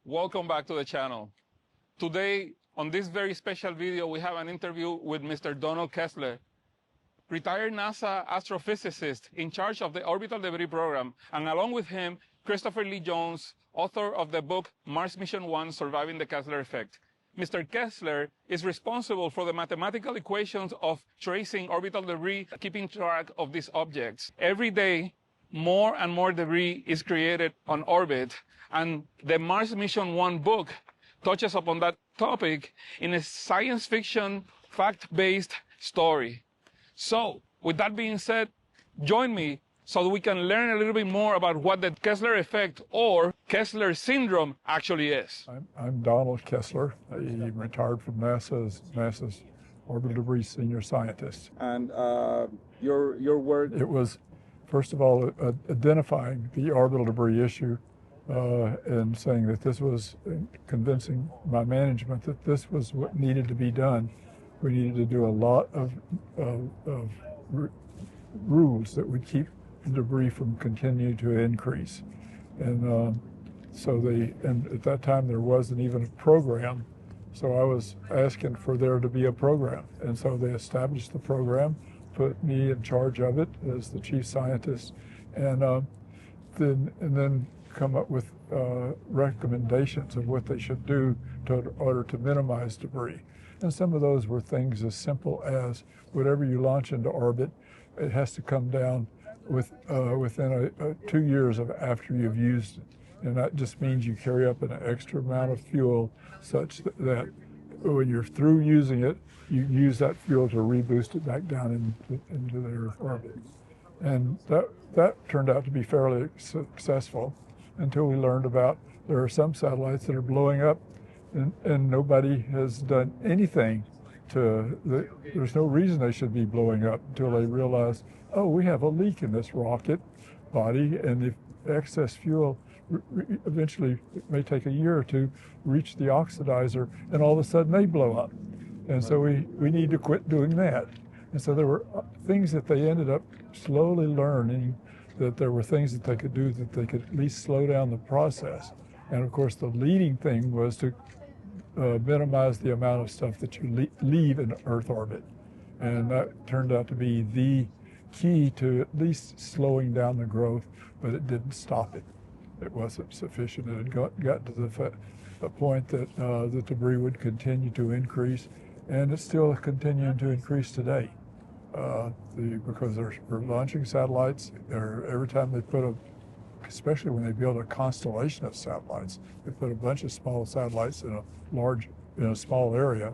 Welcome back to the channel. Today, on this very special video, we have an interview with Mr. Donald Kessler, retired NASA astrophysicist in charge of the Orbital Debris Program, and along with him, Christopher Lee Jones, author of the book Mars Mission 1, Surviving the Kessler Effect. Mr. Kessler is responsible for the mathematical equations of tracing orbital debris, keeping track of these objects. Every day, more and more debris is created on orbit, and the Mars Mission 1 book touches upon that topic in a science fiction, fact-based story. So, with that being said, join me so that we can learn a little bit more about what the Kessler Effect or Kessler Syndrome actually is. I'm Donald Kessler. I'm retired from NASA's orbital debris senior scientist. And your work? It was, first of all, identifying the orbital debris issue and saying that this was convincing my management that this was what needed to be done. We needed to do a lot of rules that would keep the debris from continuing to increase. And and at that time there wasn't even a program, so I was asking for there to be a program. And so they established the program, put me in charge of it as the chief scientist, and then come up with recommendations of what they should do in order to minimize debris. And some of those were things as simple as whatever you launch into orbit, it has to come down within 2 years of after you've used it. And that just means you carry up an extra amount of fuel such that when you're through using it, you use that fuel to reboost it back down into the Earth orbit. And that turned out to be fairly successful until we learned about there are some satellites that are blowing up and nobody has done anything there's no reason they should be blowing up until they realize, oh, we have a leak in this rocket body, and the excess fuel eventually, it may take a year or two, reach the oxidizer, and all of a sudden they blow up. And so we need to quit doing that. And so there were things that they ended up slowly learning, that there were things that they could do that they could at least slow down the process. And of course the leading thing was to minimize the amount of stuff that you leave in Earth orbit. And that turned out to be the key to at least slowing down the growth, but it didn't stop it. It wasn't sufficient. It had got to the point that the debris would continue to increase, and it's still continuing to increase today. Because we're launching satellites, every time they put especially when they build a constellation of satellites, they put a bunch of small satellites in a small area,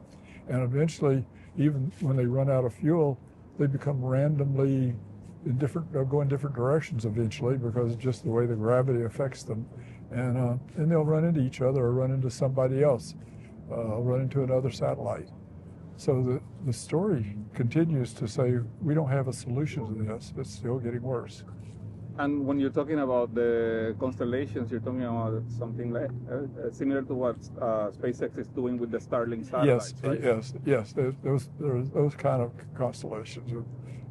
and eventually, even when they run out of fuel, they become randomly go in different directions eventually because of just the way the gravity affects them, and they'll run into each other or run into somebody else, run into another satellite. So the story continues to say we don't have a solution to this. It's still getting worse. And when you're talking about the constellations, you're talking about something like similar to what SpaceX is doing with the Starlink satellites, right? Yes. There's those kind of constellations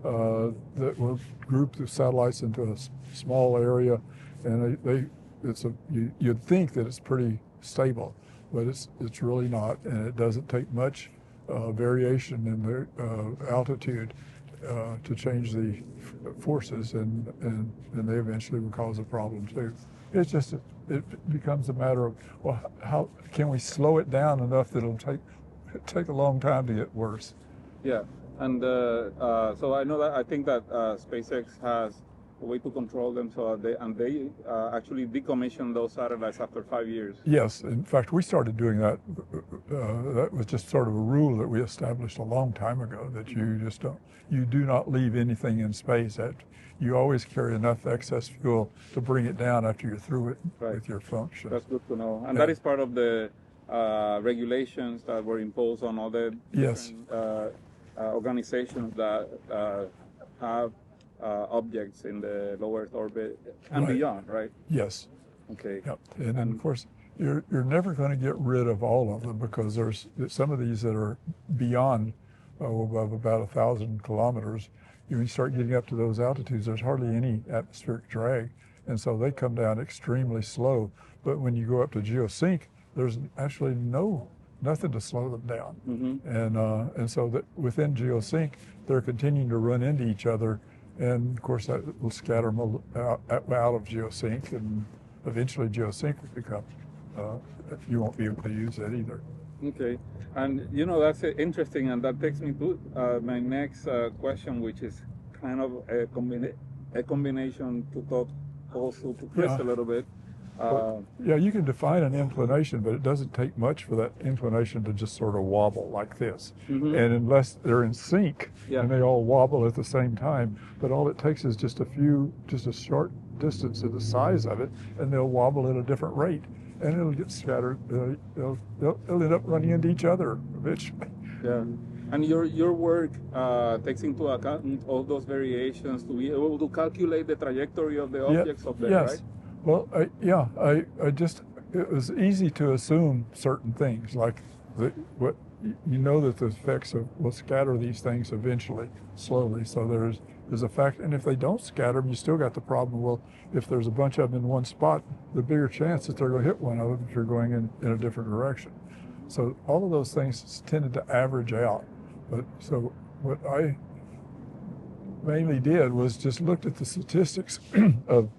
that will group the satellites into a small area, and you'd think that it's pretty stable, but it's really not, and it doesn't take much variation in the altitude to change the forces, and they eventually will cause a problem too. It's just, it becomes a matter of, well, how can we slow it down enough that it'll take a long time to get worse? Yeah, and so I think that SpaceX has a way to control them, so they actually decommission those satellites after 5 years. Yes, in fact, we started doing that. That was just sort of a rule that we established a long time ago, that you do not leave anything in space. You always carry enough excess fuel to bring it down after you're through it with your function. That's good to know. And that is part of the regulations that were imposed on all the different organizations that have objects in the low Earth orbit and beyond, right? Yes. Okay. Yep. And then, of course, you're never going to get rid of all of them, because there's some of these that are beyond above about 1,000 kilometers. When you start getting up to those altitudes, there's hardly any atmospheric drag, and so they come down extremely slow. But when you go up to geosync, there's actually nothing to slow them down. And so that within geosync, they're continuing to run into each other. And of course, that will scatter them out of geosync, and eventually geosync will become, you won't be able to use that either. Okay, and you know, that's interesting, and that takes me to my next question, which is kind of a combination to talk also to Chris a little bit. Yeah, you can define an inclination, but it doesn't take much for that inclination to just sort of wobble like this. And unless they're in sync and they all wobble at the same time, but all it takes is just a short distance to the size of it, and they'll wobble at a different rate, and it'll get scattered. They'll end up running into each other eventually. Yeah. And your work takes into account all those variations to be able to calculate the trajectory of the objects up there, right? Well, I just, it was easy to assume certain things, like that the effects will scatter these things eventually, slowly. So there's a fact, and if they don't scatter them, you still got the problem. Well, if there's a bunch of them in one spot, the bigger chance that they're going to hit one of them if you're going in a different direction. So all of those things tended to average out. But so what I mainly did was just looked at the statistics of,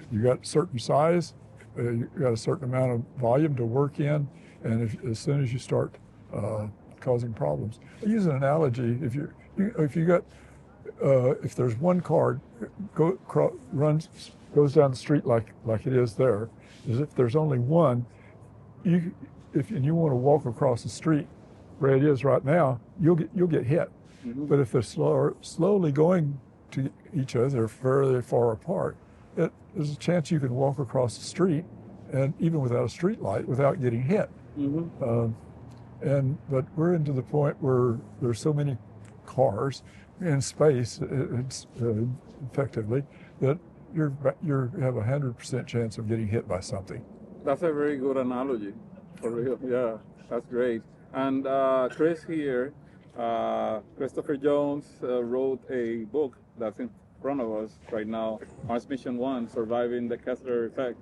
you got a certain size, you got a certain amount of volume to work in, and as soon as you start causing problems. I use an analogy. If there's one car goes down the street like it is there, as if there's only one, and you want to walk across the street where it is right now, you'll get hit. But if they're slowly going to each other, they're fairly far apart, there's a chance you can walk across the street, and even without a street light, without getting hit. But we're into the point where there's so many cars in space, effectively, that you have 100% chance of getting hit by something. That's a very good analogy, for real. Yeah, that's great. And Chris here, Christopher Jones, wrote a book that's in front of us right now, Mars Mission 1, Surviving the Kessler Effect,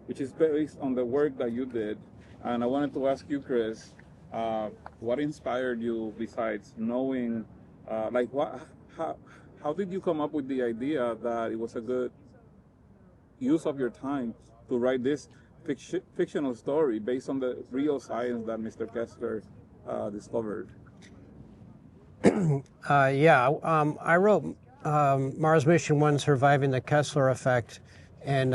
which is based on the work that you did. And I wanted to ask you, Chris, what inspired you besides knowing, how did you come up with the idea that it was a good use of your time to write this fictional story based on the real science that Mr. Kessler discovered? I wrote Mars Mission 1, Surviving the Kessler Effect, and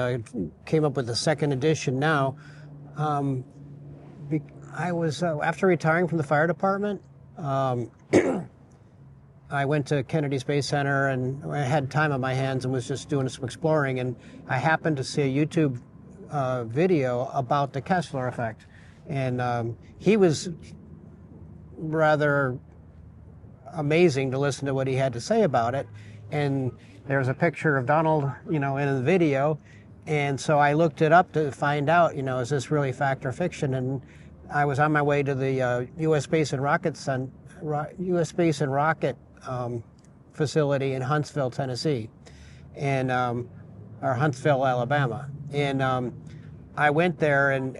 came up with the second edition now. I was, after retiring from the fire department, I went to Kennedy Space Center, and I had time on my hands and was just doing some exploring, and I happened to see a YouTube video about the Kessler Effect. And he was rather amazing to listen to what he had to say about it. And there's a picture of Donald, in the video. And so I looked it up to find out, is this really fact or fiction? And I was on my way to the U.S. Space and Rocket facility in Huntsville, Tennessee, and or Huntsville, Alabama. And I went there and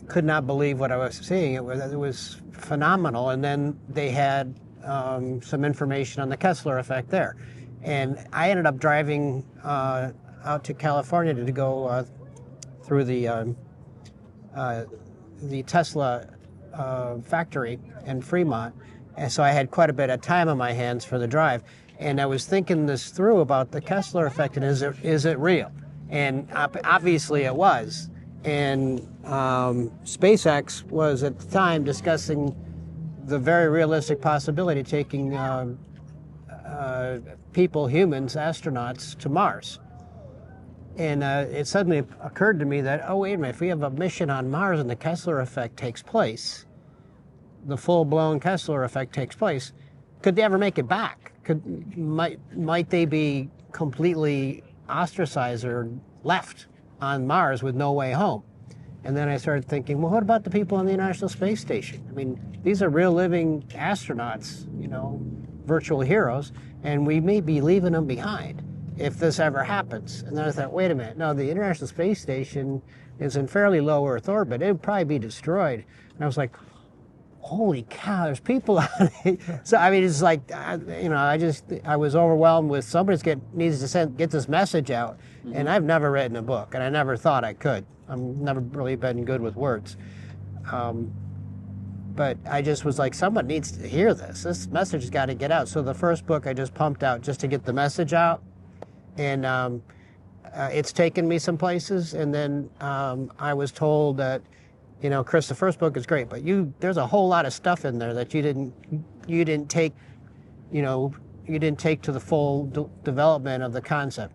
could not believe what I was seeing. It was phenomenal. And then they had some information on the Kessler Effect there. And I ended up driving out to California to go through the Tesla factory in Fremont. And so I had quite a bit of time on my hands for the drive. And I was thinking this through about the Kessler Effect, and is it real? And obviously it was. And SpaceX was at the time discussing the very realistic possibility of taking people, humans, astronauts, to Mars. And it suddenly occurred to me that, oh, wait a minute, if we have a mission on Mars and the Kessler Effect takes place, the full-blown Kessler Effect takes place, could they ever make it back? Might they be completely ostracized or left on Mars with no way home? And then I started thinking, well, what about the people on the International Space Station? I mean, these are real living astronauts, virtual heroes, and we may be leaving them behind if this ever happens. And then I thought, wait a minute, no, the International Space Station is in fairly low Earth orbit, it would probably be destroyed. And I was like, holy cow, there's people on it. So, I mean, it's like, you know, I was overwhelmed with needs to get this message out. Mm-hmm. And I've never written a book, and I never thought I could. I've never really been good with words. But I just was like, someone needs to hear this. This message has got to get out. So the first book I just pumped out just to get the message out. And it's taken me some places. And then I was told that, you know, Chris, the first book is great, but there's a whole lot of stuff in there that you didn't take, you know, you didn't take to the full development of the concept.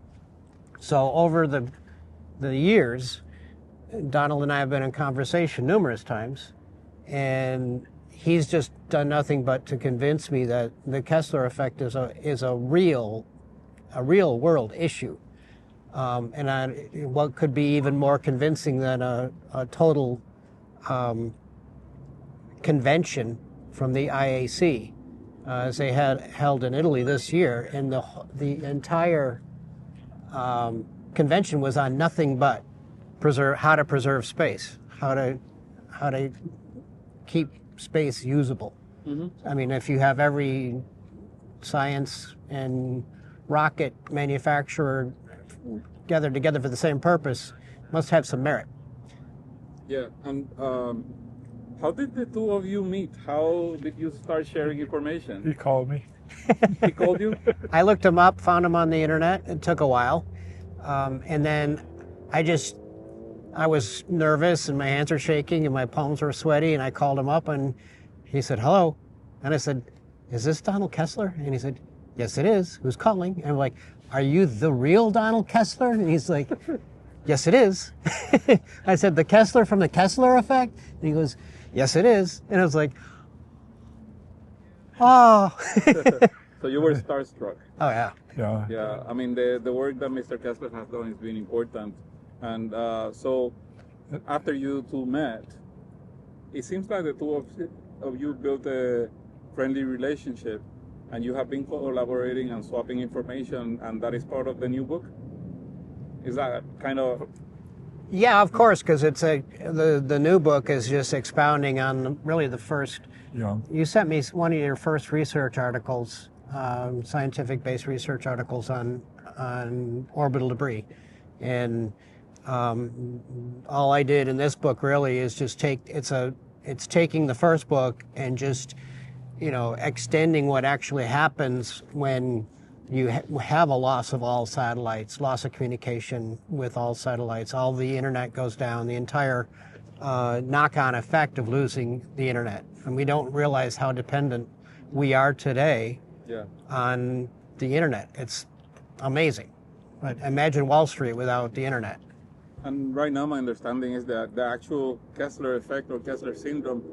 So over the years, Donald and I have been in conversation numerous times. And he's just done nothing but to convince me that the Kessler effect is a real world issue, and what could be even more convincing than a total convention from the IAC, as they had held in Italy this year, and the entire convention was on nothing but how to preserve space, how to keep space usable. Mm-hmm. I mean, if you have every science and rocket manufacturer gathered together for the same purpose, must have some merit. Yeah, and how did the two of you meet? How did you start sharing information? He called me. He called you? I looked him up, found him on the internet. It took a while. And then I was nervous and my hands were shaking and my palms were sweaty, and I called him up and he said, hello. And I said, is this Donald Kessler? And he said, yes, it is. Who's calling? And I'm like, are you the real Donald Kessler? And he's like, yes, it is. I said, the Kessler from the Kessler Effect? And he goes, yes, it is. And I was like, oh. So you were starstruck. Oh, yeah. Yeah. Yeah, I mean, the work that Mr. Kessler has done has been important. And so after you two met, it seems like the two of you built a friendly relationship, and you have been collaborating and swapping information, and that is part of the new book? Is that kind of... Yeah, of course, because it's the new book is just expounding on really the first... Yeah. You sent me one of your first research articles, scientific-based research articles on orbital debris. And all I did in this book really is just it's taking the first book and just, you know, extending what actually happens when you have a loss of all satellites, loss of communication with all satellites, all the internet goes down, the entire knock-on effect of losing the internet. And we don't realize how dependent we are today on the internet. It's amazing. But imagine Wall Street without the internet. And right now my understanding is that the actual Kessler Effect or Kessler Syndrome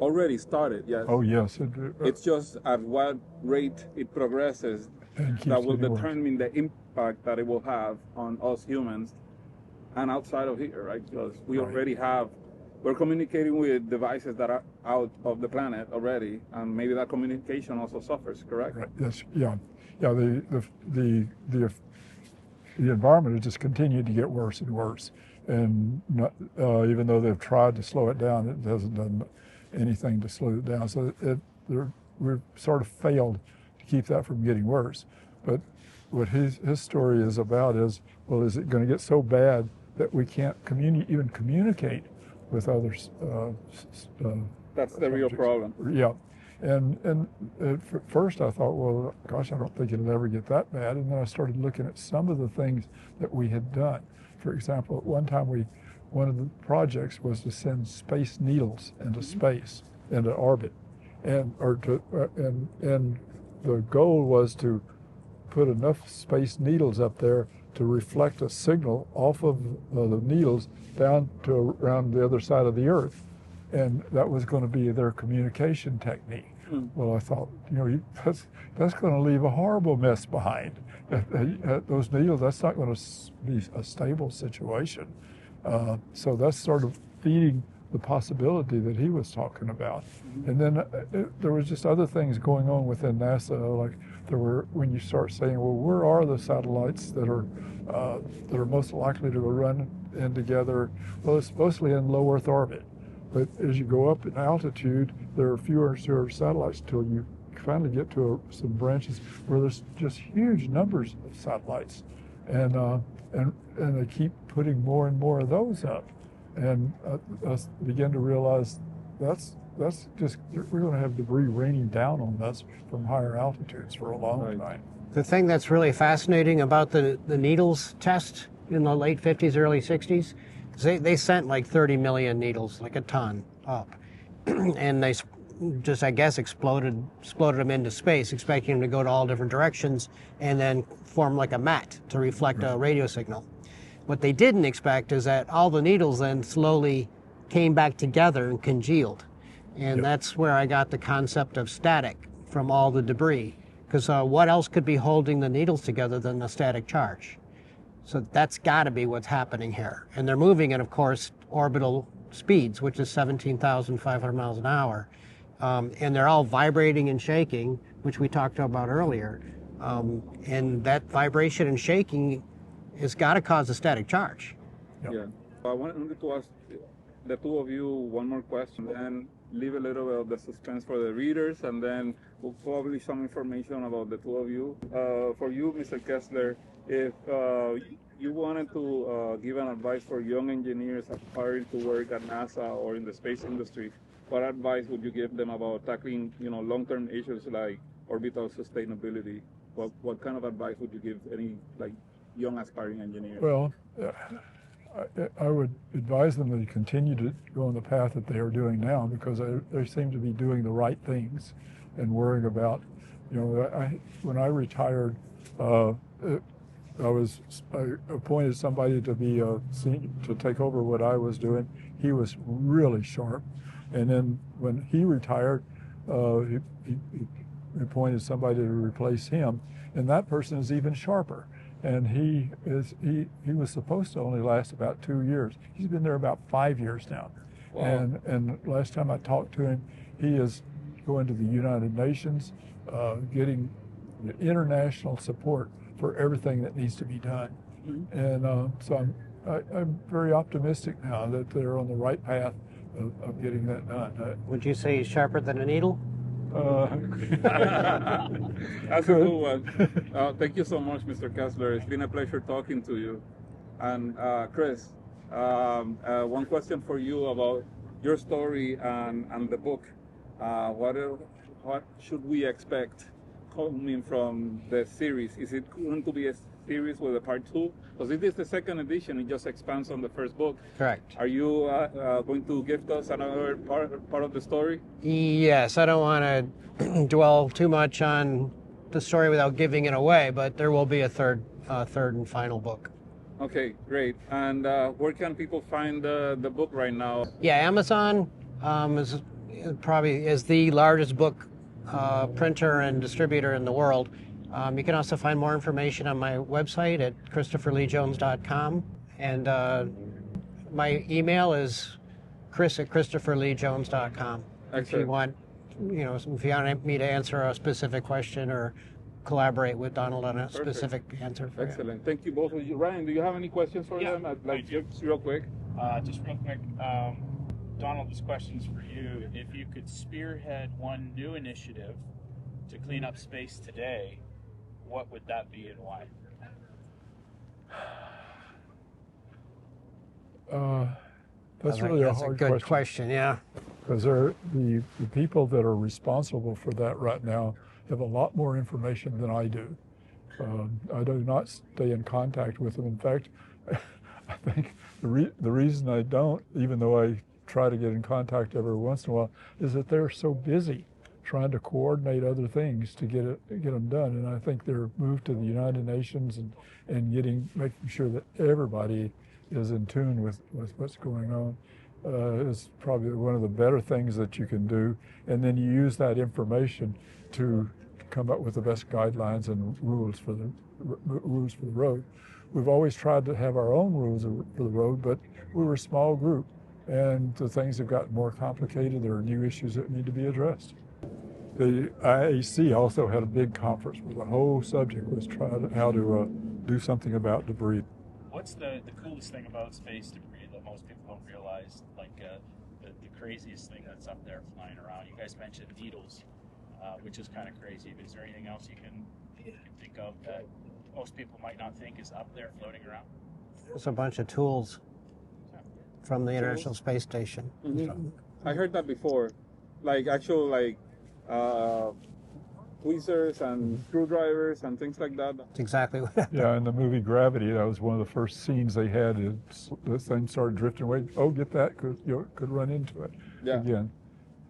already started, yes? Oh, yes. It's just at what rate it progresses that will determine the impact that it will have on us humans and outside of here, right? Because we already we're communicating with devices that are out of the planet already, and maybe that communication also suffers, correct? Right. Yes. Yeah. Yeah. The environment has just continued to get worse and worse, and even though they've tried to slow it down, it hasn't done anything to slow it down. So we've sort of failed to keep that from getting worse. But what his story is about is, well, is it going to get so bad that we can't even communicate with others? That's the real problem. Yeah. And at first I thought, well, gosh, I don't think it'll ever get that bad. And then I started looking at some of the things that we had done. For example, at one time one of the projects was to send space needles into space, into orbit. And the goal was to put enough space needles up there to reflect a signal off of the needles down to around the other side of the Earth. And that was going to be their communication technique. Well, I thought, that's going to leave a horrible mess behind. Those needles, that's not going to be a stable situation. So that's sort of feeding the possibility that he was talking about. And then there was just other things going on within NASA, like when you start saying, well, where are the satellites that are most likely to run in together. Well, it's mostly in low Earth orbit. But as you go up in altitude, there are fewer and fewer satellites till you finally get to some branches where there's just huge numbers of satellites. And they keep putting more and more of those up. And I begin to realize that's just, we're going to have debris raining down on us from higher altitudes for a long time. The thing that's really fascinating about the needles test in the late 50s, early 60s, is they sent like 30 million needles, like a ton, up. And they just, I guess, exploded them into space, expecting them to go to all different directions and then form like a mat to reflect a radio signal. What they didn't expect is that all the needles then slowly came back together and congealed. And that's where I got the concept of static from all the debris. Because what else could be holding the needles together than the static charge? So that's got to be what's happening here. And they're moving at, of course, orbital speeds, which is 17,500 miles an hour. And they're all vibrating and shaking, which we talked about earlier. And that vibration and shaking has got to cause a static charge. Yeah. I wanted to ask the two of you one more question and leave a little bit of the suspense for the readers, and then we'll probably some information about the two of you. For you, Mr. Kessler, if you wanted to give an advice for young engineers aspiring to work at NASA or in the space industry, what advice would you give them about tackling, long-term issues like orbital sustainability? What kind of advice would you give any young aspiring engineers? Well, I would advise them to continue to go on the path that they are doing now, because they seem to be doing the right things and worrying about, when I retired, I appointed somebody to be to take over what I was doing. He was really sharp. And then when he retired, he appointed somebody to replace him, and that person is even sharper. And he was supposed to only last about 2 years. He's been there about 5 years now. Wow. And last time I talked to him, he is going to the United Nations, getting international support for everything that needs to be done. Mm-hmm. And so I'm very optimistic now that they're on the right path of getting that done. Would you say he's sharper than a needle? That's a good one. Thank you so much, Mr. Kessler. It's been a pleasure talking to you. And Chris, one question for you about your story and the book. What should we expect coming from the series? Is it going to be a series with a part 2? Because it is the second edition, it just expands on the first book. Correct. Are you going to give us another part of the story? Yes, I don't want to dwell too much on the story without giving it away, but there will be a third and final book. Okay, great. And where can people find the book right now? Yeah, Amazon is the largest book printer and distributor in the world. You can also find more information on my website at ChristopherLeeJones.com, and my email is chris@ChristopherLeeJones.com. If you want, if you want me to answer a specific question or collaborate with Donald on a specific answer. Excellent. Thank you both of you. Ryan, do you have any questions for them? Just real quick. Donald, this question's for you. If you could spearhead one new initiative to clean up space today, what would that be and why? That's really a hard good question. Yeah. Because the people that are responsible for that right now have a lot more information than I do. I do not stay in contact with them. In fact, I think the reason I don't, even though I try to get in contact every once in a while, is that they're so busy trying to coordinate other things to get them done. And I think their move to the United Nations and making sure that everybody is in tune with what's going on is probably one of the better things that you can do. And then you use that information to come up with the best guidelines and rules for the road. We've always tried to have our own rules for the road, but we were a small group, and the things have gotten more complicated. There are new issues that need to be addressed. The IAC also had a big conference where the whole subject was trying how to do something about debris. what's the coolest thing about space debris that most people don't realize? Like the craziest thing that's up there flying around. You guys mentioned needles, which is kind of crazy. But is there anything else you can think of that most people might not think is up there floating around? There's a bunch of tools from the International Space Station. Mm-hmm. I heard that before, like actual tweezers and screwdrivers and things like that. That's exactly what happened. Yeah, in the movie Gravity, that was one of the first scenes they had. The thing started drifting away. Oh, get that, because you could run into it again.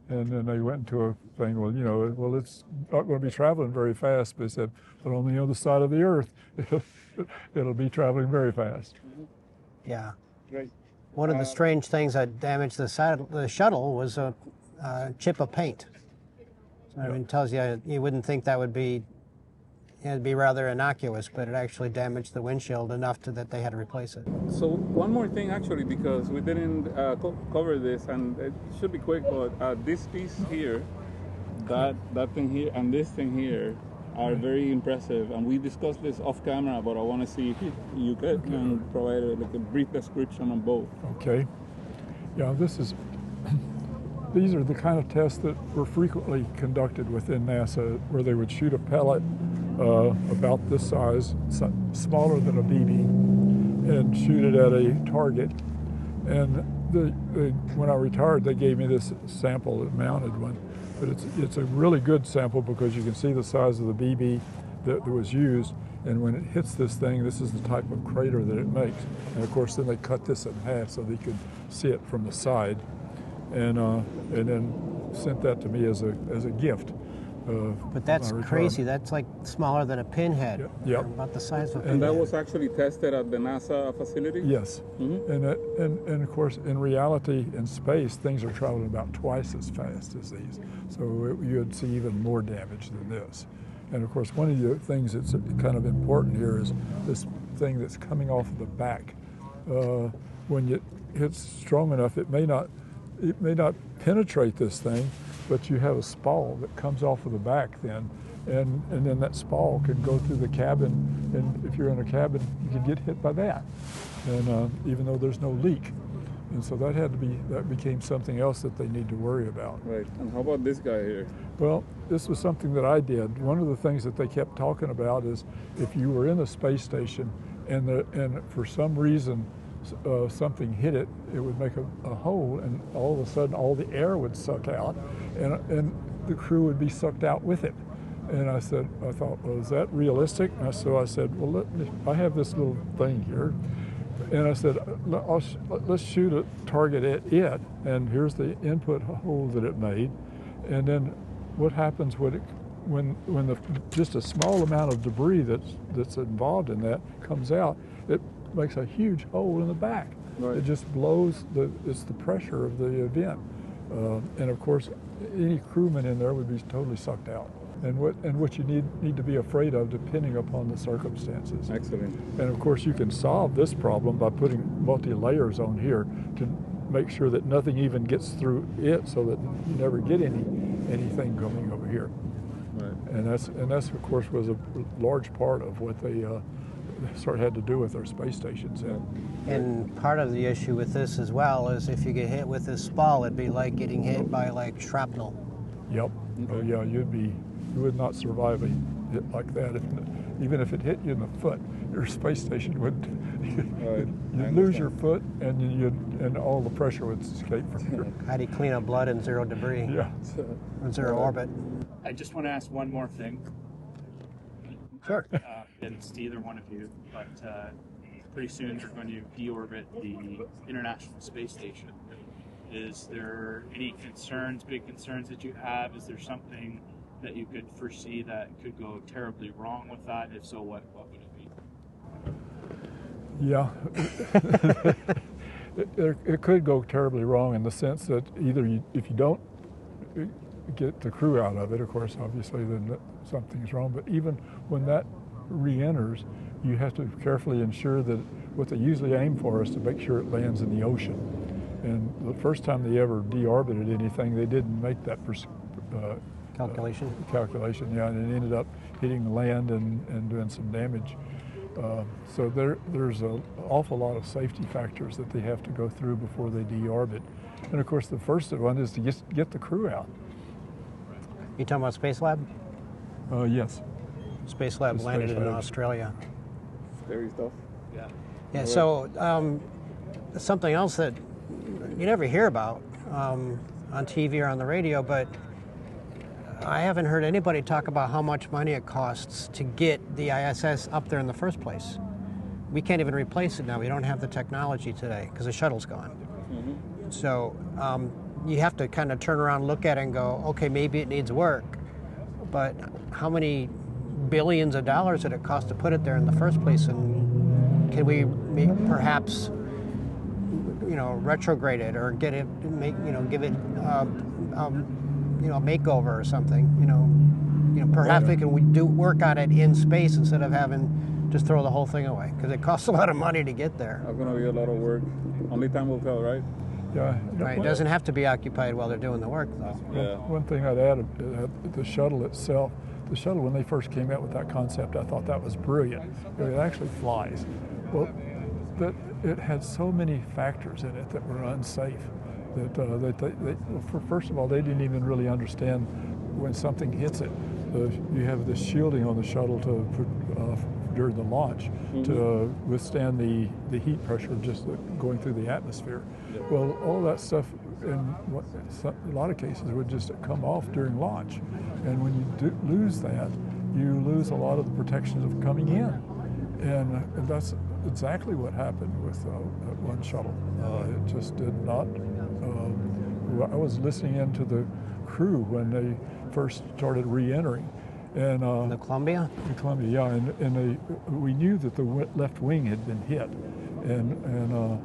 And then they went into a thing, well, it's not going to be traveling very fast. But they said, but on the other side of the Earth, it'll be traveling very fast. Yeah. Great. One of the strange things that damaged the shuttle was a chip of paint. So, I mean, it tells you wouldn't think that would be, it'd be rather innocuous, but it actually damaged the windshield enough that they had to replace it. So one more thing, actually, because we didn't cover this, and it should be quick, but this piece here, that thing here, and this thing here are very impressive. And we discussed this off camera, but I want to see if you can provide a brief description on both. Okay. Yeah, these are the kind of tests that were frequently conducted within NASA, where they would shoot a pellet about this size, smaller than a BB, and shoot it at a target. And when I retired, they gave me this sample, a mounted one. But it's a really good sample because you can see the size of the BB that was used. And when it hits this thing, this is the type of crater that it makes. And of course, then they cut this in half so they could see it from the side. And then sent that to me as a gift. But that's crazy. That's like smaller than a pinhead. Yep. About the size of a pinhead. And that was actually tested at the NASA facility? Yes. Mm-hmm. And of course, in reality, in space, things are traveling about twice as fast as these. So you'd see even more damage than this. And of course, one of the things that's kind of important here is this thing that's coming off of the back. When it hits strong enough, it may not penetrate this thing, but you have a spall that comes off of the back then, and then that spall can go through the cabin, and if you're in a cabin, you can get hit by that, and even though there's no leak. And so that became something else that they need to worry about. Right. And how about this guy here? Well, this was something that I did. One of the things that they kept talking about is if you were in the space station and for some reason something hit it, it would make a hole, and all of a sudden all the air would suck out, and the crew would be sucked out with it. And I thought, well, is that realistic? And so I said, well, I have this little thing here, and I said, let's shoot a target at it, and here's the input hole that it made, and then what happens when just a small amount of debris that's involved in that comes out, it makes a huge hole in the back. Right. It just blows it's the pressure of the event. And of course, any crewman in there would be totally sucked out. And what you need to be afraid of depending upon the circumstances. Excellent. And of course, you can solve this problem by putting multi-layers on here to make sure that nothing even gets through it, so that you never get anything going over here. Right. And that's of course was a large part of what they had to do with our space stations. And part of the issue with this as well is if you get hit with this spall, it'd be like getting hit by like shrapnel. Yep. Oh yeah, you would not survive a hit like that. Even if it hit you in the foot, your space station would you'd lose your foot, and all the pressure would escape from you. How do you clean up blood in zero debris? Yeah. In zero orbit. I just want to ask one more thing. Sure. It's to either one of you, but pretty soon they're going to deorbit the International Space Station. Is there any big concerns that you have? Is there something that you could foresee that could go terribly wrong with that? If so, what would it be? Yeah. It could go terribly wrong in the sense that either if you don't get the crew out of it, of course, obviously, then something's wrong. But even when that re-enters, you have to carefully ensure that what they usually aim for is to make sure it lands in the ocean. And the first time they ever deorbited anything, they didn't make that calculation, yeah, and it ended up hitting the land and doing some damage. So there's an awful lot of safety factors that they have to go through before they deorbit. And of course, the first one is to get the crew out. You talking about Space Lab? Yes. Space Lab The landed Space in Lab. Australia. Scary stuff. Yeah. Yeah, so something else that you never hear about on TV or on the radio, but I haven't heard anybody talk about how much money it costs to get the ISS up there in the first place. We can't even replace it now. We don't have the technology today because the shuttle's gone. Mm-hmm. So you have to kind of turn around, look at it and go, okay, maybe it needs work, but how many billions of dollars did it cost to put it there in the first place? And can we perhaps, retrograde it or get it, give it, a makeover or something? Perhaps we can do work on it in space instead of having just throw the whole thing away because it costs a lot of money to get there. That's gonna be a lot of work. Only time will tell, right? Yeah. Right. It doesn't have to be occupied while they're doing the work, though. Yeah. One thing I'd add, the shuttle itself, when they first came out with that concept, I thought that was brilliant. It actually flies. Well, it had so many factors in it that were unsafe. First of all, they didn't even really understand when something hits it. You have this shielding on the shuttle during the launch to withstand the heat pressure just going through the atmosphere. Yep. Well, all that stuff in a lot of cases would just come off during launch. And when you lose that, you lose a lot of the protections of coming in. And that's exactly what happened with one shuttle. It just did not. I was listening in to the crew when they first started re-entering. And The Columbia? in Columbia, yeah, and we knew that the left wing had been hit, and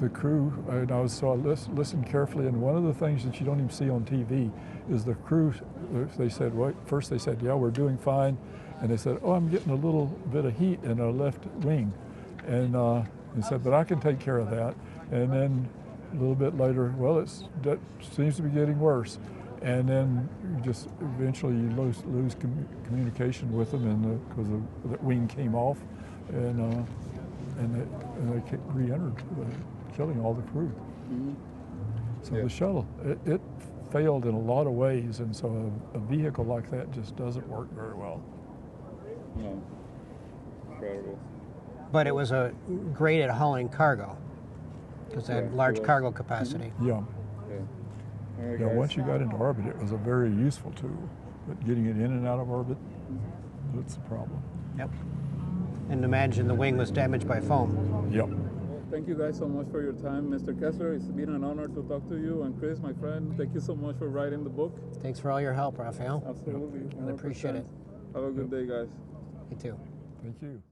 the crew, and I listened carefully, and one of the things that you don't even see on TV is the crew. They said, first they said, yeah, we're doing fine, and they said, oh, I'm getting a little bit of heat in our left wing, and they said, but I can take care of that, and then a little bit later, well, that seems to be getting worse. And then just eventually you lose communication with them, and because the wing came off, and they re-entered, killing all the crew. Mm-hmm. So Yeah. the shuttle, it failed in a lot of ways, and so a vehicle like that just doesn't work very well. No. Incredible. But it was great at hauling cargo because it had Yeah, large it was. cargo capacity. Yeah. Yeah. All right, Yeah. guys. Once you got into orbit, it was a very useful tool, but getting it in and out of orbit, that's the problem. Yep. And imagine the wing was damaged by foam. Yep. Well, thank you guys so much for your time, Mr. Kessler. It's been an honor to talk to you. And Chris, my friend, thank you so much for writing the book. Thanks for all your help, Raphael. Absolutely. I appreciate 100%. it. Have a good day, guys. You too. Thank you.